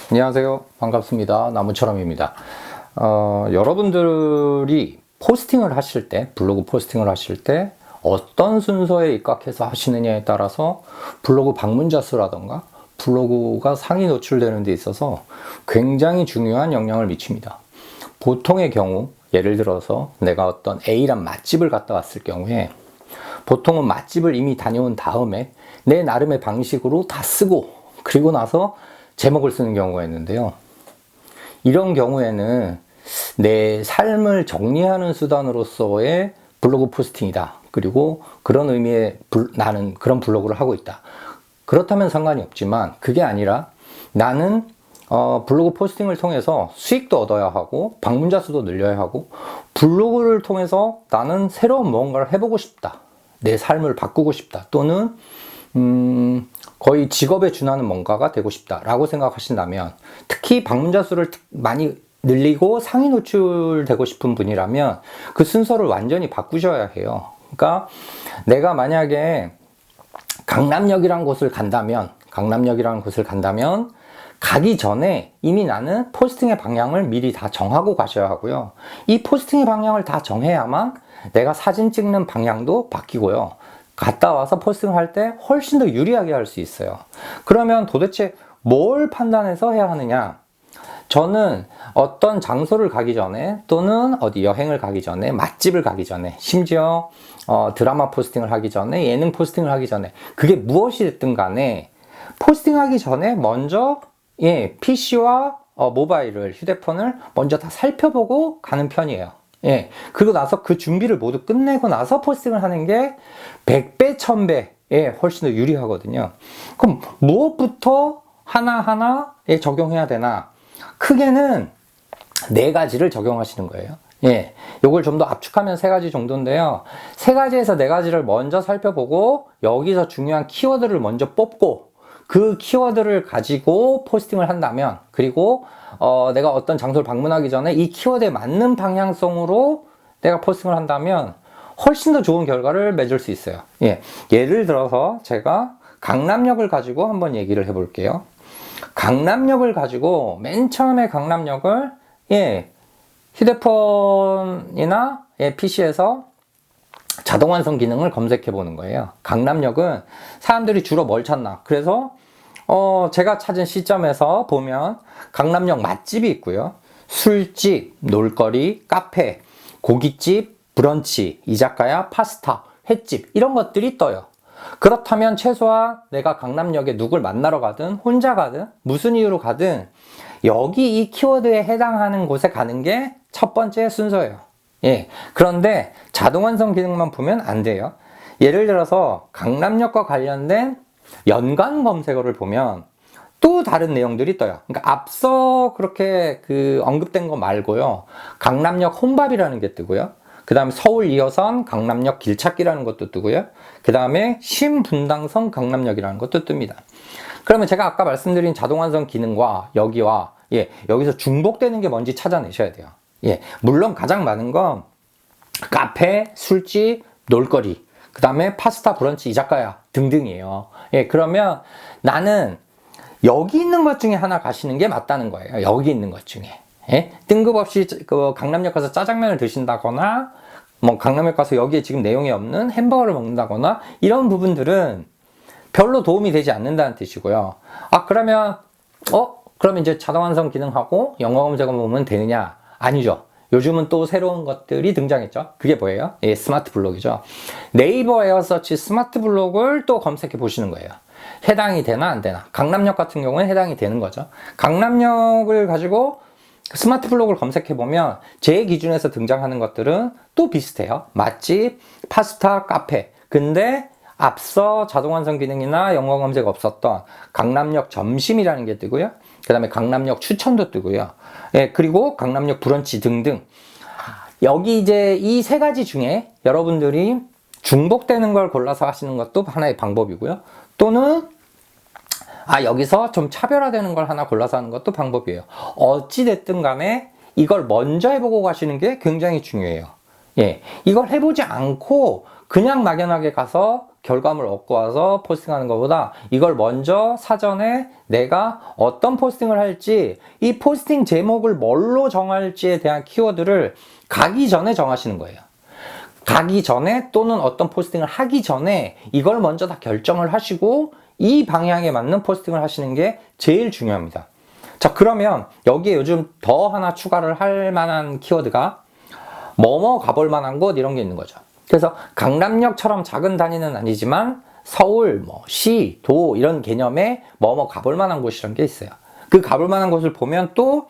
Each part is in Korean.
안녕하세요. 반갑습니다. 나무처럼입니다. 여러분들이 포스팅을 하실 때, 블로그 포스팅을 하실 때 어떤 순서에 입각해서 하시느냐에 따라서 블로그 방문자 수라던가 블로그가 상위 노출되는 데 있어서 굉장히 중요한 영향을 미칩니다. 보통의 경우, 예를 들어서 내가 어떤 A란 맛집을 갔다 왔을 경우에 보통은 맛집을 이미 다녀온 다음에 내 나름의 방식으로 다 쓰고 그리고 나서 제목을 쓰는 경우가 있는데요. 이런 경우에는 내 삶을 정리하는 수단으로서의 블로그 포스팅이다. 그리고 그런 의미의 나는 그런 블로그를 하고 있다. 그렇다면 상관이 없지만 그게 아니라 나는 블로그 포스팅을 통해서 수익도 얻어야 하고 방문자 수도 늘려야 하고 블로그를 통해서 나는 새로운 무언가를 해보고 싶다. 내 삶을 바꾸고 싶다. 또는 거의 직업에 준하는 뭔가가 되고 싶다라고 생각하신다면, 특히 방문자 수를 많이 늘리고 상위 노출되고 싶은 분이라면 그 순서를 완전히 바꾸셔야 해요. 그러니까 내가 만약에 강남역이라는 곳을 간다면 가기 전에 이미 나는 포스팅의 방향을 미리 다 정하고 가셔야 하고요. 이 포스팅의 방향을 다 정해야만 내가 사진 찍는 방향도 바뀌고요. 갔다 와서 포스팅을 할 때 훨씬 더 유리하게 할 수 있어요. 그러면 도대체 뭘 판단해서 해야 하느냐? 저는 어떤 장소를 가기 전에 또는 어디 여행을 가기 전에 맛집을 가기 전에 심지어 드라마 포스팅을 하기 전에 예능 포스팅을 하기 전에 그게 무엇이 됐든 간에 포스팅하기 전에 먼저 PC와 모바일을 휴대폰을 먼저 다 살펴보고 가는 편이에요. 그리고 나서 그 준비를 모두 끝내고 나서 포스팅을 하는 게 100배, 1000배, 훨씬 더 유리하거든요. 그럼 무엇부터 하나하나에 적용해야 되나? 크게는 4가지를 적용하시는 거예요. 요걸 좀 더 압축하면 3가지 정도인데요. 3가지에서 4가지를 먼저 살펴보고 여기서 중요한 키워드를 먼저 뽑고 그 키워드를 가지고 포스팅을 한다면, 그리고 내가 어떤 장소를 방문하기 전에 이 키워드에 맞는 방향성으로 내가 포스팅을 한다면 훨씬 더 좋은 결과를 맺을 수 있어요. 예를 들어서 제가 강남역을 가지고 한번 얘기를 해볼게요. 강남역을 가지고 맨 처음에 강남역을 휴대폰이나 PC에서 자동 완성 기능을 검색해 보는 거예요. 강남역은 사람들이 주로 뭘 찾나? 그래서 제가 찾은 시점에서 보면 강남역 맛집이 있고요. 술집, 놀거리, 카페, 고깃집, 브런치, 이자카야, 파스타, 횟집 이런 것들이 떠요. 그렇다면 최소한 내가 강남역에 누굴 만나러 가든 혼자 가든 무슨 이유로 가든 여기 이 키워드에 해당하는 곳에 가는 게 첫 번째 순서예요. 그런데 자동 완성 기능만 보면 안 돼요. 예를 들어서 강남역과 관련된 연관 검색어를 보면 또 다른 내용들이 떠요. 그러니까 앞서 그렇게 언급된 거 말고요. 강남역 혼밥이라는 게 뜨고요. 그 다음에 서울 2호선 강남역 길찾기라는 것도 뜨고요. 그 다음에 신분당선 강남역이라는 것도 뜹니다. 그러면 제가 아까 말씀드린 자동 완성 기능과 여기와 여기서 중복되는 게 뭔지 찾아내셔야 돼요. 물론 가장 많은 건 카페, 술집, 놀거리, 그 다음에 파스타, 브런치, 이자카야 등등이에요. 그러면 나는 여기 있는 것 중에 하나 가시는 게 맞다는 거예요. 여기 있는 것 중에. 뜬금없이 강남역 가서 짜장면을 드신다거나 뭐 강남역 가서 여기에 지금 내용이 없는 햄버거를 먹는다거나 이런 부분들은 별로 도움이 되지 않는다는 뜻이고요. 그러면 이제 자동 완성 기능하고 영어 검색어 보면 되느냐? 아니죠. 요즘은 또 새로운 것들이 등장했죠. 그게 뭐예요? 스마트 블록이죠. 네이버 에어서치 스마트 블록을 또 검색해 보시는 거예요. 해당이 되나 안 되나? 강남역 같은 경우는 해당이 되는 거죠. 강남역을 가지고 스마트 블록을 검색해 보면 제 기준에서 등장하는 것들은 또 비슷해요. 맛집, 파스타, 카페. 근데 앞서 자동 완성 기능이나 영어 검색 없었던 강남역 점심이라는 게 뜨고요. 그 다음에 강남역 추천도 뜨고요. 그리고 강남역 브런치 등등. 여기 이제 이 3가지 중에 여러분들이 중복되는 걸 골라서 하시는 것도 하나의 방법이고요. 또는 여기서 좀 차별화되는 걸 하나 골라서 하는 것도 방법이에요. 어찌됐든 간에 이걸 먼저 해보고 가시는 게 굉장히 중요해요. 예, 이걸 해보지 않고 그냥 막연하게 가서 결과물 얻고 와서 포스팅하는 것보다 이걸 먼저 사전에 내가 어떤 포스팅을 할지, 이 포스팅 제목을 뭘로 정할지에 대한 키워드를 가기 전에 정하시는 거예요. 가기 전에 또는 어떤 포스팅을 하기 전에 이걸 먼저 다 결정을 하시고 이 방향에 맞는 포스팅을 하시는 게 제일 중요합니다. 자, 그러면 여기에 요즘 더 하나 추가를 할 만한 키워드가 뭐뭐 가볼 만한 곳 이런 게 있는 거죠. 그래서 강남역처럼 작은 단위는 아니지만 서울, 시, 도 이런 개념의 뭐뭐 가볼 만한 곳이란 게 있어요. 그 가볼 만한 곳을 보면 또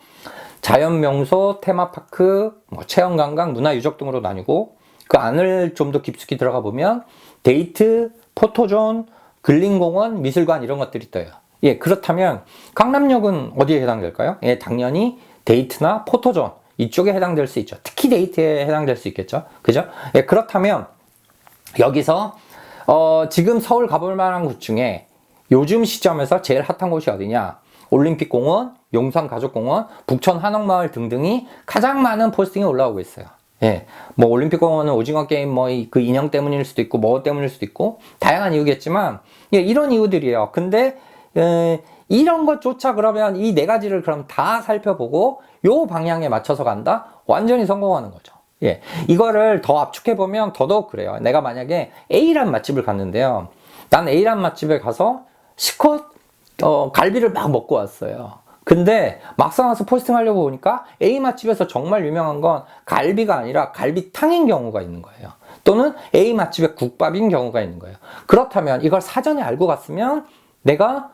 자연명소, 테마파크, 체험관광, 문화유적 등으로 나뉘고 그 안을 좀 더 깊숙이 들어가 보면 데이트, 포토존, 근린공원, 미술관 이런 것들이 떠요. 예, 그렇다면 강남역은 어디에 해당될까요? 예, 당연히 데이트나 포토존 이쪽에 해당될 수 있죠. 특히 데이트에 해당될 수 있겠죠. 그죠? 예, 그렇다면 여기서 지금 서울 가볼 만한 곳 중에 요즘 시점에서 제일 핫한 곳이 어디냐? 올림픽공원, 용산가족공원, 북촌 한옥마을 등등이 가장 많은 포스팅이 올라오고 있어요. 예, 올림픽공원은 오징어 게임 그 인형 때문일 수도 있고 뭐 때문일 수도 있고 다양한 이유겠지만 예, 이런 이유들이에요. 근데 이런 것조차 그러면 이 네 가지를 그럼 다 살펴보고 요 방향에 맞춰서 간다? 완전히 성공하는 거죠. 예, 이거를 더 압축해 보면 더더욱 그래요. 내가 만약에 A란 맛집을 갔는데요. 난 A란 맛집에 가서 실컷 갈비를 막 먹고 왔어요. 근데 막상 와서 포스팅 하려고 보니까 A 맛집에서 정말 유명한 건 갈비가 아니라 갈비탕인 경우가 있는 거예요. 또는 A 맛집의 국밥인 경우가 있는 거예요. 그렇다면 이걸 사전에 알고 갔으면 내가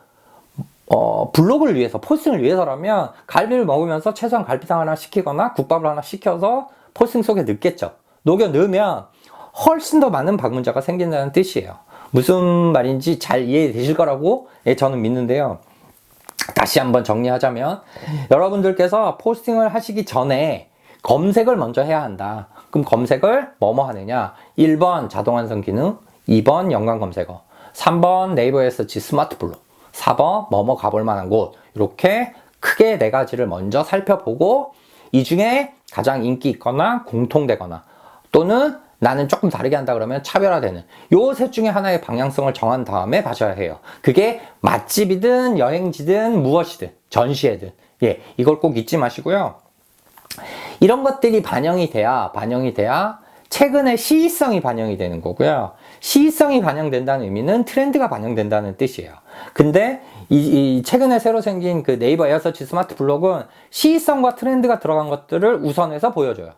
블로그를 위해서, 포스팅을 위해서라면 갈비를 먹으면서 최소한 갈비탕 하나 시키거나 국밥을 하나 시켜서 포스팅 속에 넣겠죠. 녹여 넣으면 훨씬 더 많은 방문자가 생긴다는 뜻이에요. 무슨 말인지 잘 이해되실 거라고 저는 믿는데요. 다시 한번 정리하자면 여러분들께서 포스팅을 하시기 전에 검색을 먼저 해야 한다. 그럼 검색을 뭐뭐 하느냐? 1번 자동완성 기능, 2번 연관 검색어, 3번 네이버에 서치 스마트 블록, 4번 뭐뭐 가볼 만한 곳. 이렇게 크게 네 가지를 먼저 살펴보고 이 중에 가장 인기 있거나 공통되거나 또는 나는 조금 다르게 한다 그러면 차별화되는 요 셋 중에 하나의 방향성을 정한 다음에 봐줘야 해요. 그게 맛집이든 여행지든 무엇이든 전시회든 예, 이걸 꼭 잊지 마시고요. 이런 것들이 반영이 돼야 최근에 시의성이 반영이 되는 거고요. 시의성이 반영된다는 의미는 트렌드가 반영된다는 뜻이에요. 근데 이 최근에 새로 생긴 그 네이버 에어서치 스마트 블록은 시의성과 트렌드가 들어간 것들을 우선해서 보여줘요.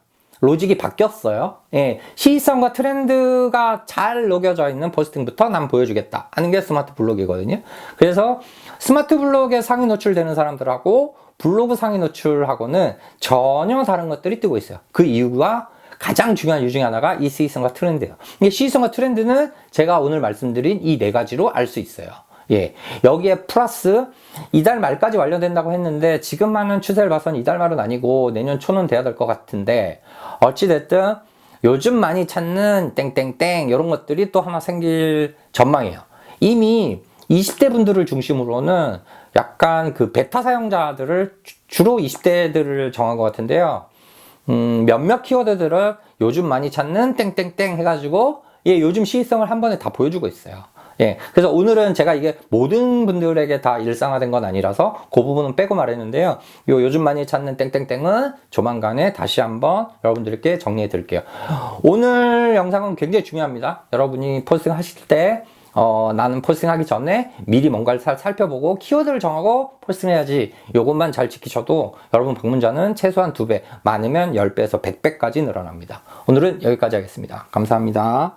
로직이 바뀌었어요. 예, 시의성과 트렌드가 잘 녹여져 있는 포스팅부터 난 보여주겠다 하는 게 스마트 블록이거든요. 그래서 스마트 블록에 상위 노출되는 사람들하고 블로그 상위 노출하고는 전혀 다른 것들이 뜨고 있어요. 그 이유가 가장 중요한 이유 중에 하나가 이 시의성과 트렌드예요. 이 시의성과 트렌드는 제가 오늘 말씀드린 이 네 가지로 알 수 있어요. 예, 여기에 플러스 이달 말까지 완료된다고 했는데 지금 많은 추세를 봐서는 이달 말은 아니고 내년 초는 돼야 될 것 같은데 어찌됐든 요즘 많이 찾는 땡땡땡 이런 것들이 또 하나 생길 전망이에요. 이미 20대 분들을 중심으로는 약간 그 베타 사용자들을 주로 20대들을 정한 것 같은데요. 몇몇 키워드들을 요즘 많이 찾는 땡땡땡 해가지고 예, 요즘 시의성을 한 번에 다 보여주고 있어요. 예, 그래서 오늘은 제가 이게 모든 분들에게 다 일상화된 건 아니라서 그 부분은 빼고 말했는데요. 요즘 많이 찾는 땡땡땡은 조만간에 다시 한번 여러분들께 정리해 드릴게요. 오늘 영상은 굉장히 중요합니다. 여러분이 포스팅 하실 때 나는 포스팅하기 전에 미리 뭔가를 살펴보고 키워드를 정하고 포스팅해야지. 요것만 잘 지키셔도 여러분 방문자는 최소한 2배, 많으면 10배에서 100배까지 늘어납니다. 오늘은 여기까지 하겠습니다. 감사합니다.